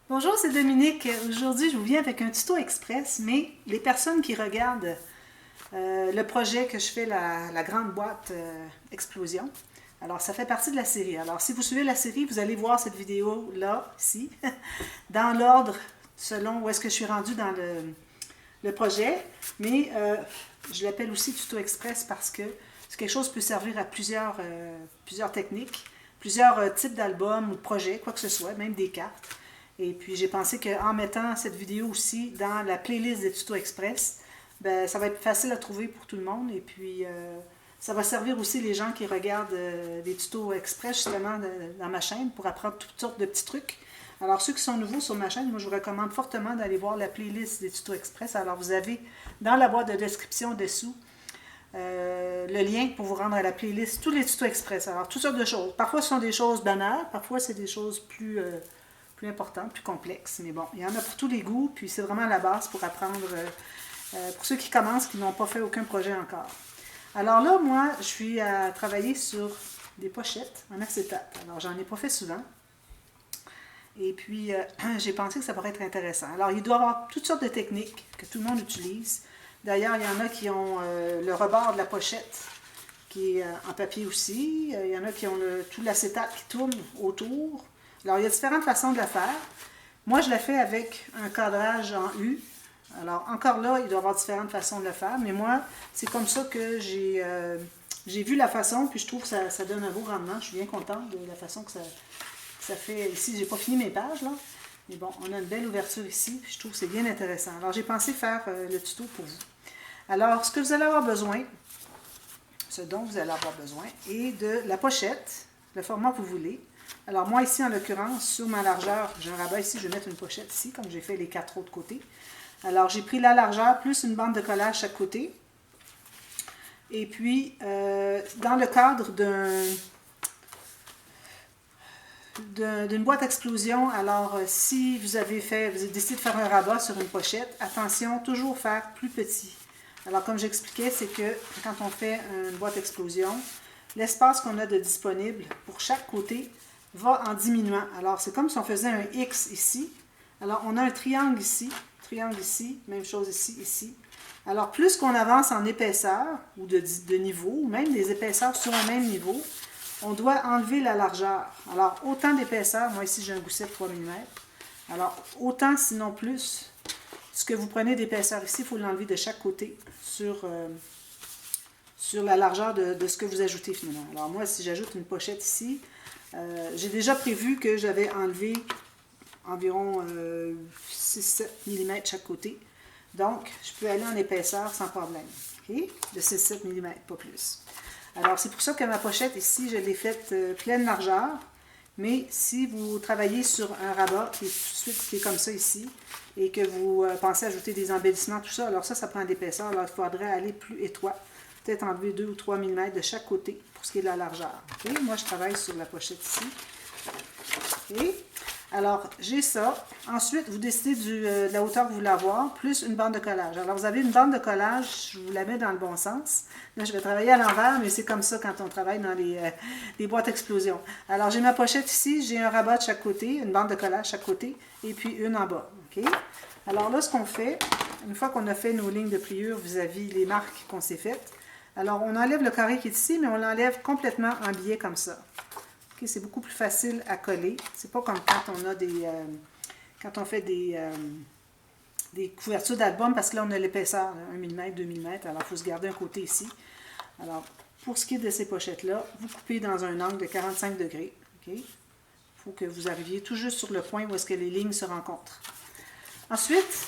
Bonjour, c'est Dominique. Aujourd'hui, je vous viens avec un tuto express, mais les personnes qui regardent le projet que je fais, la grande boîte Explosion, alors ça fait partie de la série. Alors si vous suivez la série, vous allez voir cette vidéo-là, ici, dans l'ordre, selon où est-ce que je suis rendue dans le projet, mais je l'appelle aussi tuto express parce que c'est quelque chose qui peut servir à plusieurs techniques, plusieurs types d'albums ou de projets, quoi que ce soit, même des cartes. Et puis j'ai pensé qu'en mettant cette vidéo aussi dans la playlist des tutos express, ben, ça va être facile à trouver pour tout le monde. Et puis ça va servir aussi les gens qui regardent des tutos express justement dans ma chaîne pour apprendre toutes sortes de petits trucs. Alors ceux qui sont nouveaux sur ma chaîne, moi je vous recommande fortement d'aller voir la playlist des tutos express. Alors vous avez dans la boîte de description dessous le lien pour vous rendre à la playlist tous les tutos express. Alors toutes sortes de choses. Parfois ce sont des choses banales, parfois c'est des choses plus importantes, plus complexes. Mais bon, il y en a pour tous les goûts, puis c'est vraiment la base pour apprendre, pour ceux qui commencent, qui n'ont pas fait aucun projet encore. Alors là, moi, je suis à travailler sur des pochettes en acétate. Alors, j'en ai pas fait souvent. Et puis, j'ai pensé que ça pourrait être intéressant. Alors, il doit y avoir toutes sortes de techniques que tout le monde utilise. D'ailleurs, il y en a qui ont le rebord de la pochette qui est en papier aussi. Il y en a qui ont tout l'acétate qui tourne autour. Alors, il y a différentes façons de la faire. Moi, je la fais avec un cadrage en U. Alors, encore là, il doit y avoir différentes façons de le faire. Mais moi, c'est comme ça que j'ai vu la façon, puis je trouve que ça donne un beau rendement. Je suis bien contente de la façon que ça fait. Ici, j'ai pas fini mes pages, là. Mais bon, on a une belle ouverture ici, puis je trouve que c'est bien intéressant. Alors, j'ai pensé faire le tuto pour vous. Alors, ce que vous allez avoir besoin, ce dont vous allez avoir besoin, est de la pochette, le format que vous voulez. Alors, moi, ici, en l'occurrence, sur ma largeur, j'ai un rabat ici, je vais mettre une pochette ici, comme j'ai fait les 4 autres côtés. Alors, j'ai pris la largeur plus une bande de collage chaque côté. Et puis, dans le cadre d'une boîte explosion, alors si vous avez décidé de faire un rabat sur une pochette, attention, toujours faire plus petit. Alors, comme j'expliquais, c'est que quand on fait une boîte explosion, l'espace qu'on a de disponible pour chaque côté va en diminuant. Alors, c'est comme si on faisait un X ici. Alors, on a un triangle ici, même chose ici, ici. Alors, plus qu'on avance en épaisseur, ou de niveau, ou même des épaisseurs sur un même niveau, on doit enlever la largeur. Alors, autant d'épaisseur, moi ici j'ai un gousset de 3 mm. Alors, autant, sinon plus, ce que vous prenez d'épaisseur ici, il faut l'enlever de chaque côté sur la largeur de ce que vous ajoutez finalement. Alors, moi, si j'ajoute une pochette ici, j'ai déjà prévu que j'avais enlevé environ 6-7 mm chaque côté. Donc, je peux aller en épaisseur sans problème. Okay? De 6-7 mm, pas plus. Alors, c'est pour ça que ma pochette ici, je l'ai faite pleine largeur. Mais si vous travaillez sur un rabat qui est tout de suite qui est comme ça ici, et que vous pensez ajouter des embellissements, tout ça, alors ça prend de l'épaisseur. Alors, il faudrait aller plus étroit. Peut-être enlever 2 ou 3 mm de chaque côté pour ce qui est de la largeur. Okay? Moi, je travaille sur la pochette ici. Okay? Alors, j'ai ça. Ensuite, vous décidez de la hauteur que vous voulez avoir, plus une bande de collage. Alors, vous avez une bande de collage, je vous la mets dans le bon sens. Là, je vais travailler à l'envers, mais c'est comme ça quand on travaille dans les boîtes explosion. Alors, j'ai ma pochette ici, j'ai un rabat de chaque côté, une bande de collage de chaque côté, et puis une en bas. Okay? Alors là, ce qu'on fait, une fois qu'on a fait nos lignes de pliure vis-à-vis les marques qu'on s'est faites, alors on enlève le carré qui est ici, mais on l'enlève complètement en biais comme ça. Okay, c'est beaucoup plus facile à coller. C'est pas comme quand on a quand on fait des couvertures d'album, parce que là, on a l'épaisseur, 1 mm, 2 mm. Alors, il faut se garder un côté ici. Alors, pour ce qui est de ces pochettes-là, vous coupez dans un angle de 45 degrés. Okay? Il faut que vous arriviez tout juste sur le point où est-ce que les lignes se rencontrent. Ensuite,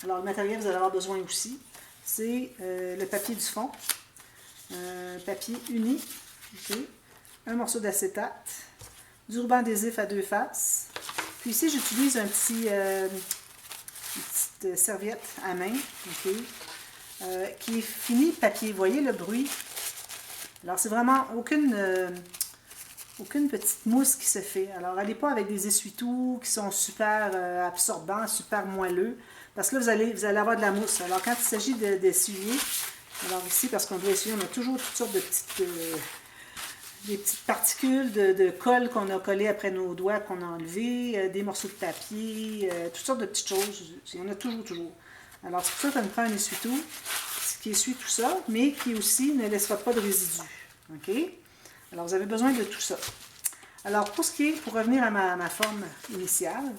alors le matériel que vous allez avoir besoin aussi, c'est le papier du fond. Papier uni. Okay? Un morceau d'acétate, du ruban adhésif à 2 faces. Puis ici, j'utilise une petite serviette à main, okay, qui est fini papier. Vous voyez le bruit? Alors, c'est vraiment aucune petite mousse qui se fait. Alors, allez pas avec des essuie-tout qui sont super absorbants, super moelleux, parce que là, vous allez avoir de la mousse. Alors, quand il s'agit d'essuyer, alors ici, parce qu'on doit essuyer, on a toujours toutes sortes de petites petites particules de colle qu'on a collées après nos doigts, qu'on a enlevées, des morceaux de papier, toutes sortes de petites choses. Il y en a toujours, toujours. Alors, c'est pour ça qu'on prend un essuie-tout qui essuie tout ça, mais qui aussi ne laissera pas de résidus. OK? Alors, vous avez besoin de tout ça. Alors, pour revenir à ma forme initiale,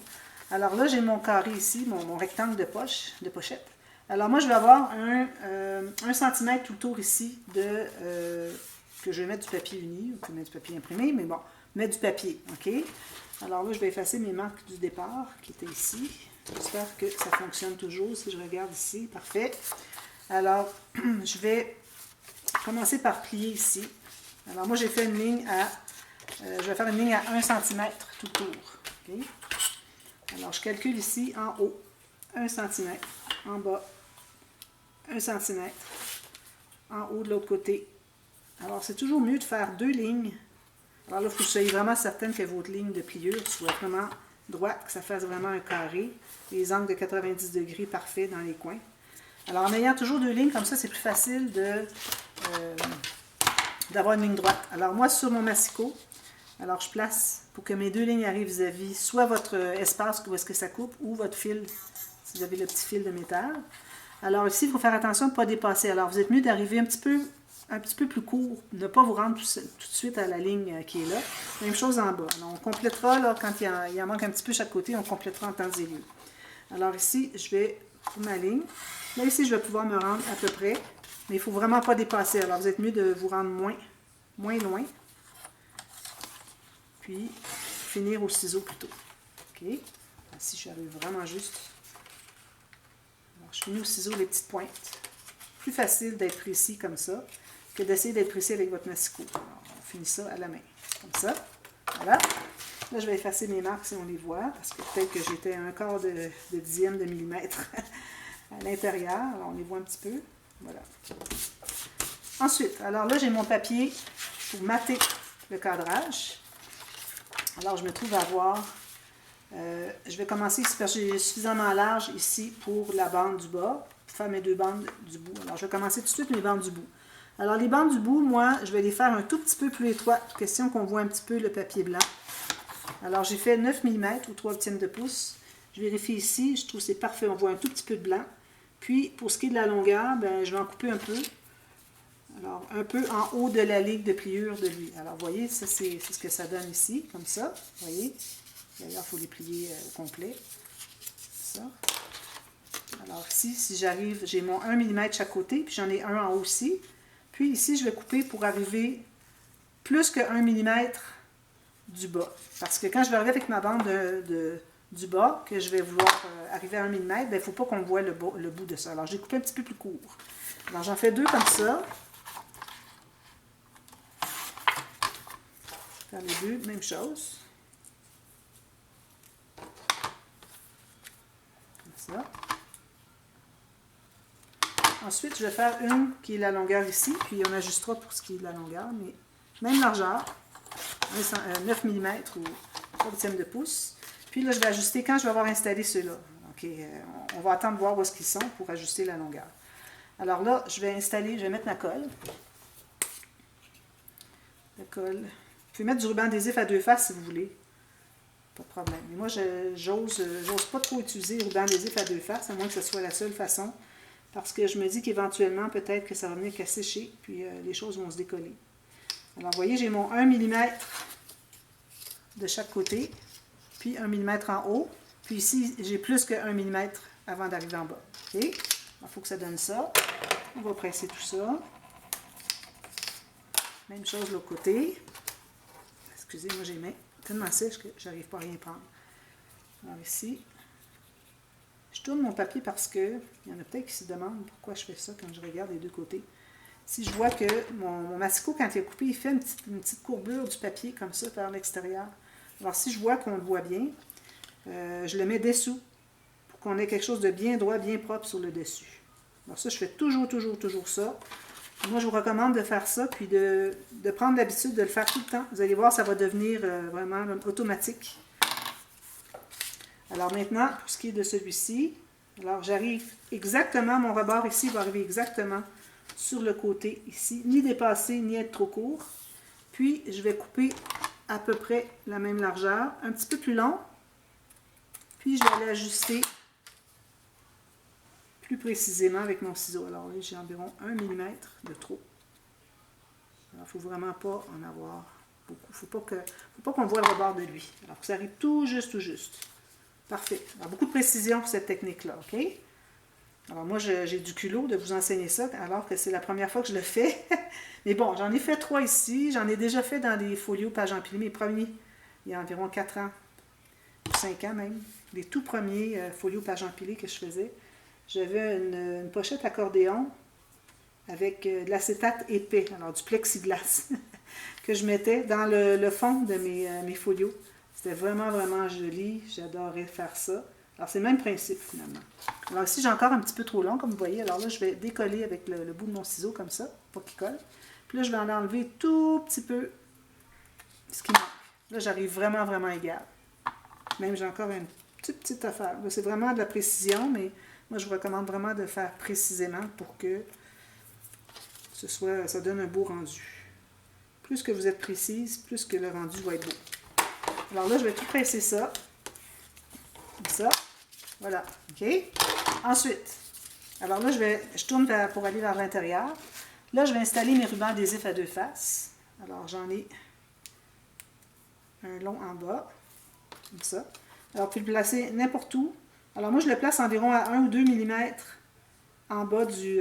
alors là, j'ai mon carré ici, mon rectangle de pochette. Alors, moi, je vais avoir un centimètre tout autour ici que je vais mettre du papier uni, ou que je vais mettre du papier imprimé, mais bon, mettre du papier, OK? Alors là, je vais effacer mes marques du départ qui étaient ici. J'espère que ça fonctionne toujours. Si je regarde ici, parfait. Alors, je vais commencer par plier ici. Alors, moi, j'ai fait une ligne je vais faire une ligne à 1 cm tout autour. Okay? Alors, je calcule ici en haut, 1 cm, en bas, 1 cm, en haut de l'autre côté. Alors, c'est toujours mieux de faire 2 lignes. Alors là, il faut que vous soyez vraiment certaine que votre ligne de pliure soit vraiment droite, que ça fasse vraiment un carré. Les angles de 90 degrés parfaits dans les coins. Alors, en ayant toujours 2 lignes, comme ça, c'est plus facile d'avoir une ligne droite. Alors, moi, sur mon massicot, alors je place pour que mes 2 lignes arrivent vis-à-vis soit votre espace où est-ce que ça coupe, ou votre fil, si vous avez le petit fil de métal. Alors ici, il faut faire attention de ne pas dépasser. Alors, vous êtes mieux d'arriver un petit peu plus court, ne pas vous rendre tout de suite à la ligne qui est là. Même chose en bas. Alors, on complétera, là, quand il en manque un petit peu chaque côté, on complétera en temps et lieu. Alors ici, je vais pour ma ligne. Là, ici, je vais pouvoir me rendre à peu près, mais il ne faut vraiment pas dépasser. Alors, vous êtes mieux de vous rendre moins loin. Puis, finir au ciseau plutôt. OK? Ici, j'arrive vraiment juste. Alors, je finis au ciseau les petites pointes. Plus facile d'être précis comme ça que d'essayer d'être précis avec votre massicot. Alors, on finit ça à la main. Comme ça. Voilà. Là, je vais effacer mes marques si on les voit, parce que peut-être que j'étais à un quart de dixième de millimètre à l'intérieur. Alors, on les voit un petit peu. Voilà. Ensuite, alors là, j'ai mon papier pour mater le cadrage. Alors, je me trouve à avoir, je vais commencer ici parce que j'ai suffisamment large ici pour la bande du bas, pour faire mes 2 bandes du bout. Alors, je vais commencer tout de suite mes bandes du bout. Alors, les bandes du bout, moi, je vais les faire un tout petit peu plus étroites, question qu'on voit un petit peu le papier blanc. Alors, j'ai fait 9 mm ou 3/8 de pouce. Je vérifie ici, je trouve que c'est parfait, on voit un tout petit peu de blanc. Puis, pour ce qui est de la longueur, ben, je vais en couper un peu. Alors, un peu en haut de la ligne de pliure de lui. Alors, vous voyez, ça, c'est ce que ça donne ici, comme ça. Vous voyez? D'ailleurs, il faut les plier au complet. Ça. Alors, ici, si j'arrive, j'ai mon 1 mm chaque côté, puis j'en ai un en haut aussi. Puis, ici, je vais couper pour arriver plus que 1 mm du bas. Parce que quand je vais arriver avec ma bande du bas, que je vais vouloir arriver à 1 mm, il ne faut pas qu'on voit le bout de ça. Alors, j'ai coupé un petit peu plus court. Alors, j'en fais 2 comme ça. Faire les 2, même chose. Comme ça. Ensuite, je vais faire une qui est la longueur ici, puis on ajustera pour ce qui est de la longueur, mais même largeur, 9 mm ou 3/8 de pouce. Puis là, je vais ajuster quand je vais avoir installé ceux-là. Okay, on va attendre de voir où est-ce qu'ils sont pour ajuster la longueur. Alors là, je vais mettre ma colle. La colle. Vous pouvez mettre du ruban adhésif à 2 faces si vous voulez. Pas de problème. Mais moi, j'ose pas trop utiliser le ruban adhésif à 2 faces, à moins que ce soit la seule façon. Parce que je me dis qu'éventuellement, peut-être que ça va venir qu'à sécher, puis les choses vont se décoller. Alors, vous voyez, j'ai mon 1 mm de chaque côté, puis 1 mm en haut. Puis ici, j'ai plus que 1 mm avant d'arriver en bas. OK? Il faut que ça donne ça. On va presser tout ça. Même chose de l'autre côté. Excusez, moi j'ai les mains tellement sèches que j'arrive pas à rien prendre. Alors ici, je tourne mon papier parce que il y en a peut-être qui se demandent pourquoi je fais ça quand je regarde les deux côtés. Si je vois que mon massicot, quand il est coupé, il fait une petite courbure du papier comme ça vers l'extérieur. Alors si je vois qu'on le voit bien, je le mets dessous pour qu'on ait quelque chose de bien droit, bien propre sur le dessus. Alors ça, je fais toujours ça. Moi, je vous recommande de faire ça, puis de prendre l'habitude de le faire tout le temps. Vous allez voir, ça va devenir vraiment automatique. Alors maintenant, pour ce qui est de celui-ci, alors j'arrive exactement, mon rebord ici va arriver exactement sur le côté ici, ni dépasser, ni être trop court. Puis, je vais couper à peu près la même largeur, un petit peu plus long. Puis, je vais aller ajuster plus précisément avec mon ciseau. Alors là, j'ai environ 1 mm de trop. Alors, il ne faut vraiment pas en avoir beaucoup. Il ne faut pas qu'on voit le rebord de lui. Alors, que ça arrive tout juste, tout juste. Parfait. Alors, beaucoup de précision pour cette technique-là, OK? Alors, moi, j'ai du culot de vous enseigner ça, alors que c'est la première fois que je le fais. Mais bon, j'en ai fait 3 ici. J'en ai déjà fait dans des folios pages empilées. Mes premiers, il y a environ 4 ans, ou 5 ans même. Les tout premiers folios pages empilées que je faisais. J'avais une pochette accordéon avec de l'acétate épais, alors du plexiglas, que je mettais dans le fond de mes folios. C'était vraiment, vraiment joli. J'adorais faire ça. Alors, c'est le même principe, finalement. Alors, ici, j'ai encore un petit peu trop long, comme vous voyez. Alors là, je vais décoller avec le bout de mon ciseau, comme ça, pour qu'il colle. Puis là, je vais en enlever tout petit peu ce qui manque. Là, j'arrive vraiment, vraiment égal. Même, j'ai encore une petite affaire. Là, c'est vraiment de la précision, mais moi, je vous recommande vraiment de faire précisément pour que ça donne un beau rendu. Plus que vous êtes précise, plus que le rendu va être beau. Alors là, je vais tout presser ça. Comme ça. Voilà. OK? Ensuite, alors là, je tourne pour aller vers l'intérieur. Là, je vais installer mes rubans adhésifs à 2 faces. Alors, j'en ai un long en bas. Comme ça. Alors, vous pouvez le placer n'importe où. Alors, moi, je le place environ à 1 ou 2 mm en bas du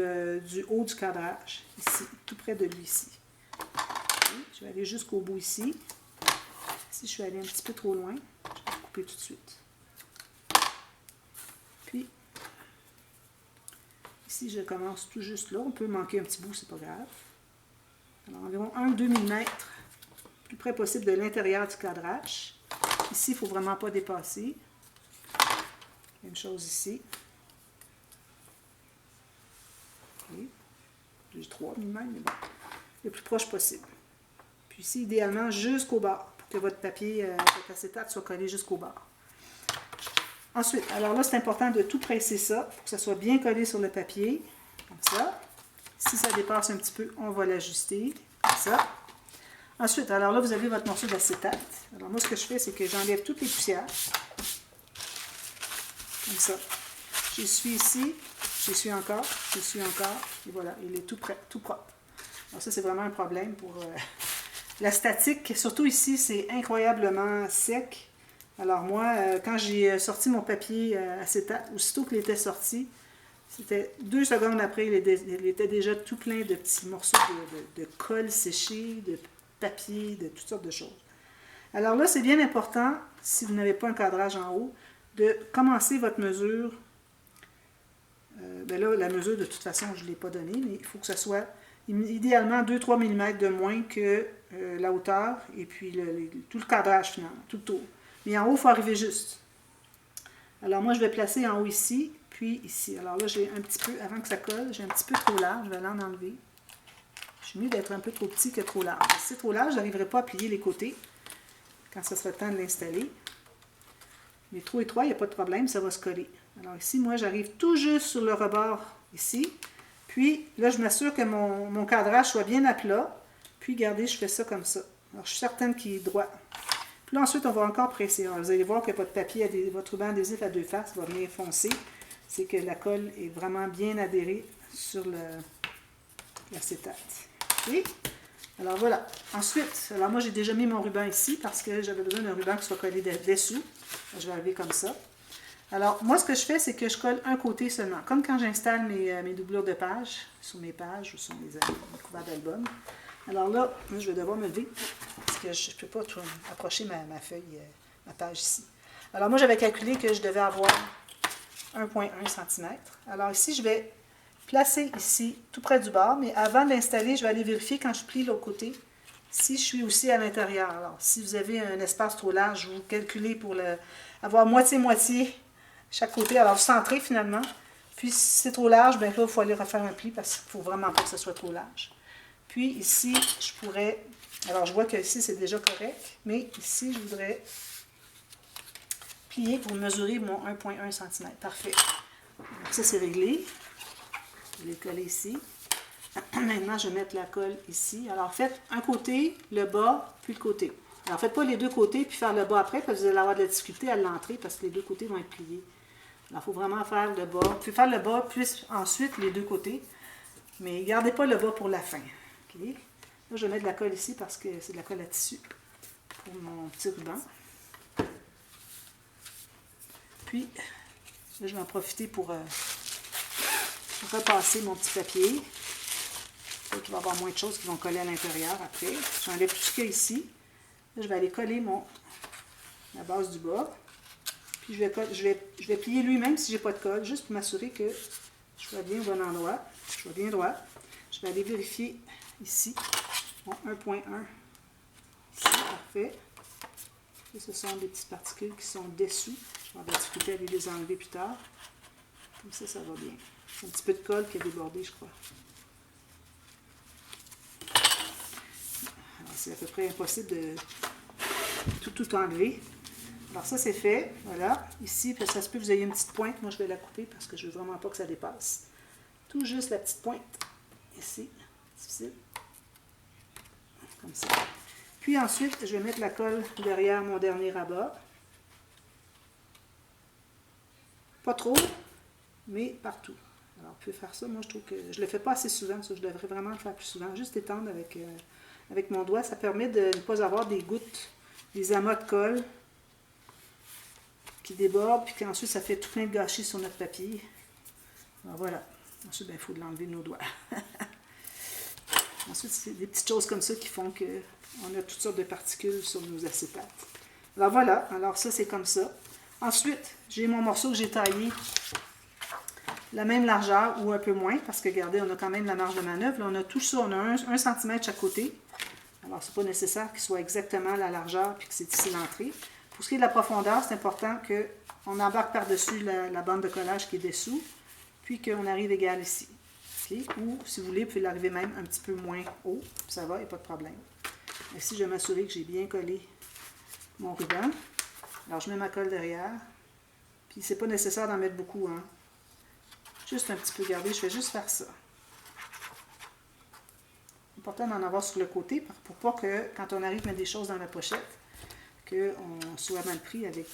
haut du cadrage. Ici, tout près de lui, ici. Okay. Je vais aller jusqu'au bout ici. Si je suis allée un petit peu trop loin, je vais couper tout de suite. Puis, ici, je commence tout juste là. On peut manquer un petit bout, c'est pas grave. Alors, environ 1-2 mm, plus près possible de l'intérieur du cadrage. Ici, il ne faut vraiment pas dépasser. Même chose ici. Okay. J'ai 3 mm, mais bon, le plus proche possible. Puis ici, idéalement, jusqu'au bord, pour que votre papier, votre acétate soit collé jusqu'au bord. Ensuite, alors là, c'est important de tout presser ça pour que ça soit bien collé sur le papier, comme ça. Si ça dépasse un petit peu, on va l'ajuster, comme ça. Ensuite, alors là, vous avez votre morceau d'acétate. Alors moi, ce que je fais, c'est que j'enlève toutes les poussières. Comme ça. J'essuie ici, j'essuie encore, et voilà, il est tout prêt, tout propre. Alors ça, c'est vraiment un problème pour la statique. Surtout ici, c'est incroyablement sec. Alors moi, quand j'ai sorti mon papier acétate, aussitôt qu'il était sorti, c'était 2 secondes après, il était déjà tout plein de petits morceaux de colle séchée, de papier, de toutes sortes de choses. Alors là, c'est bien important, si vous n'avez pas un cadrage en haut, de commencer votre mesure. Ben là, la mesure, de toute façon, je ne l'ai pas donnée, mais il faut que ce soit idéalement 2-3 mm de moins que la hauteur et puis tout le cadrage finalement, tout le tour. Mais en haut, il faut arriver juste. Alors moi, je vais placer en haut ici, puis ici. Alors là, j'ai un petit peu, avant que ça colle, j'ai un petit peu trop large, je vais l'en enlever. Je suis mieux d'être un peu trop petit que trop large. Si c'est trop large, je n'arriverai pas à plier les côtés quand ce sera le temps de l'installer. Mais trop étroit, il n'y a pas de problème, ça va se coller. Alors ici, moi, j'arrive tout juste sur le rebord ici. Puis là, je m'assure que mon cadrage soit bien à plat. Puis, regardez, je fais ça comme ça. Alors, je suis certaine qu'il est droit. Puis là, ensuite, on va encore presser. Alors, vous allez voir que votre papier, votre ruban adhésif à 2 faces va venir foncer. C'est que la colle est vraiment bien adhérée sur l'acétate. Okay? Alors voilà. Ensuite, alors moi, j'ai déjà mis mon ruban ici parce que j'avais besoin d'un ruban qui soit collé dessous. Je vais arriver comme ça. Alors, moi, ce que je fais, c'est que je colle un côté seulement. Comme quand j'installe mes doublures de pages, sur mes pages ou sur mes couverts d'album. Alors là, je vais devoir me lever parce que je ne peux pas approcher ma feuille, ma page ici. Alors moi, j'avais calculé que je devais avoir 1,1 cm. Alors ici, je vais placer ici, tout près du bord, mais avant de l'installer, je vais aller vérifier quand je plie l'autre côté, si je suis aussi à l'intérieur. Alors, si vous avez un espace trop large, vous calculez pour avoir moitié-moitié chaque côté. Alors, vous centrez finalement. Puis, si c'est trop large, bien là, il faut aller refaire un pli parce qu'il ne faut vraiment pas que ce soit trop large. Puis, ici, je pourrais... Alors, je vois que ici, c'est déjà correct. Mais ici, je voudrais plier pour mesurer mon 1,1 cm. Parfait. Donc, ça, c'est réglé. Je vais le coller ici. Maintenant, je vais mettre la colle ici. Alors, faites un côté, le bas, puis le côté. Alors, faites pas les deux côtés, puis faire le bas après, parce que vous allez avoir de la difficulté à l'entrée, parce que les deux côtés vont être pliés. Alors, il faut vraiment faire le bas. Puis faire le bas, puis ensuite les deux côtés. Mais gardez pas le bas pour la fin. Okay? Là, je vais mettre de la colle ici, parce que c'est de la colle à tissu pour mon petit ruban. Puis, là, je vais en profiter pour repasser mon petit papier. Il va y avoir moins de choses qui vont coller à l'intérieur après. J'enlève tout ce qu'il y a ici. Là, je vais aller coller la base du bas. Puis je vais plier lui-même si je n'ai pas de colle, juste pour m'assurer que je sois bien au bon endroit. Je sois bien droit. Je vais aller vérifier ici. Bon, 1.1. Ici, parfait. Et ce sont des petites particules qui sont dessous. Je vais avoir de la difficulté à aller les enlever plus tard. Comme ça va bien. C'est un petit peu de colle qui a débordé, je crois. C'est à peu près impossible de tout enlever. Alors ça, c'est fait. Voilà. Ici, ça se peut que vous ayez une petite pointe. Moi, je vais la couper parce que je ne veux vraiment pas que ça dépasse. Tout juste la petite pointe. Ici. Difficile. Comme ça. Puis ensuite, je vais mettre la colle derrière mon dernier rabat. Pas trop, mais partout. Alors, vous pouvez faire ça. Moi, je trouve que je ne le fais pas assez souvent. Ça, je devrais vraiment le faire plus souvent. Juste étendre avec mon doigt. Ça permet de ne pas avoir des gouttes, des amas de colle qui débordent, puis qu'ensuite, ça fait tout plein de gâchis sur notre papier. Alors, voilà. Ensuite, il faut l'enlever de nos doigts. Ensuite, c'est des petites choses comme ça qui font qu'on a toutes sortes de particules sur nos acétates. Alors, voilà. Alors, ça, c'est comme ça. Ensuite, j'ai mon morceau que j'ai taillé la même largeur ou un peu moins, parce que regardez, on a quand même la marge de manœuvre. Là, on a tout ça, on a 1 cm chaque côté. Alors, ce n'est pas nécessaire qu'il soit exactement la largeur puis que c'est ici l'entrée. Pour ce qui est de la profondeur, c'est important qu'on embarque par-dessus la bande de collage qui est dessous, puis qu'on arrive égal ici. Okay? Ou, si vous voulez, vous pouvez l'arriver même un petit peu moins haut. Ça va, il n'y a pas de problème. Ici, je vais m'assurer que j'ai bien collé mon ruban. Alors, je mets ma colle derrière. Puis, c'est pas nécessaire d'en mettre beaucoup, hein. Juste un petit peu, regardez, je vais juste faire ça. C'est important d'en avoir sur le côté pour pas que, quand on arrive à mettre des choses dans la pochette, qu'on soit mal pris avec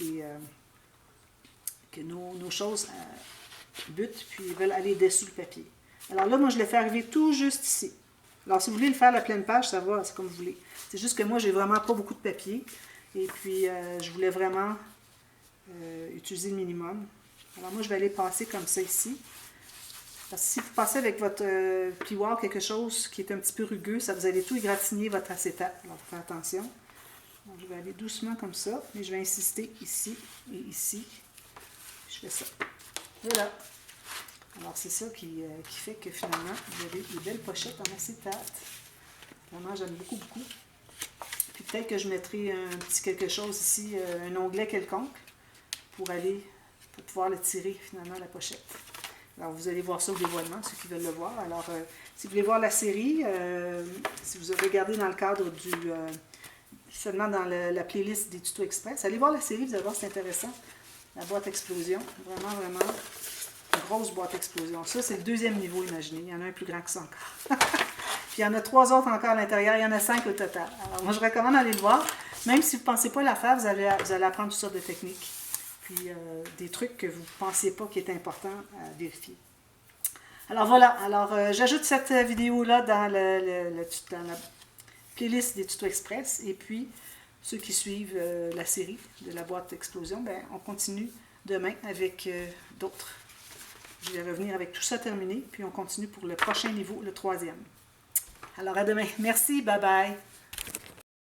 que nos choses butent puis veulent aller dessous le papier. Alors là, moi, je l'ai fait arriver tout juste ici. Alors, si vous voulez le faire à la pleine page, ça va, c'est comme vous voulez. C'est juste que moi, j'ai vraiment pas beaucoup de papier. Et puis, je voulais vraiment utiliser le minimum. Alors, moi, je vais aller passer comme ça ici. Parce que si vous passez avec votre plioir quelque chose qui est un petit peu rugueux, ça vous allez tout égratigner votre acétate. Alors, faites attention. Donc, je vais aller doucement comme ça, mais je vais insister ici et ici. Je fais ça. Voilà. Alors, c'est ça qui fait que finalement, vous avez des belles pochettes en acétate. Vraiment, j'aime beaucoup, beaucoup. Puis peut-être que je mettrai un petit quelque chose ici, un onglet quelconque, pour pouvoir le tirer finalement la pochette. Alors, vous allez voir ça au dévoilement, ceux qui veulent le voir. Alors, si vous voulez voir la série, si vous regardez dans le cadre seulement dans la playlist des tutos express, allez voir la série, vous allez voir, c'est intéressant. La boîte explosion, vraiment, vraiment, une grosse boîte explosion. Ça, c'est le 2e niveau, imaginez. Il y en a un plus grand que ça encore. Puis, il y en a 3 autres encore à l'intérieur. Il y en a 5 au total. Alors, moi, je recommande d'aller le voir. Même si vous ne pensez pas la faire, vous allez apprendre toutes sortes de techniques. Puis, des trucs que vous ne pensiez pas qu'il est important à vérifier. Alors, voilà. Alors, j'ajoute cette vidéo-là dans la playlist des tutos express. Et puis, ceux qui suivent la série de la boîte explosion, ben, on continue demain avec d'autres. Je vais revenir avec tout ça terminé. Puis, on continue pour le prochain niveau, le 3e. Alors, à demain. Merci. Bye bye.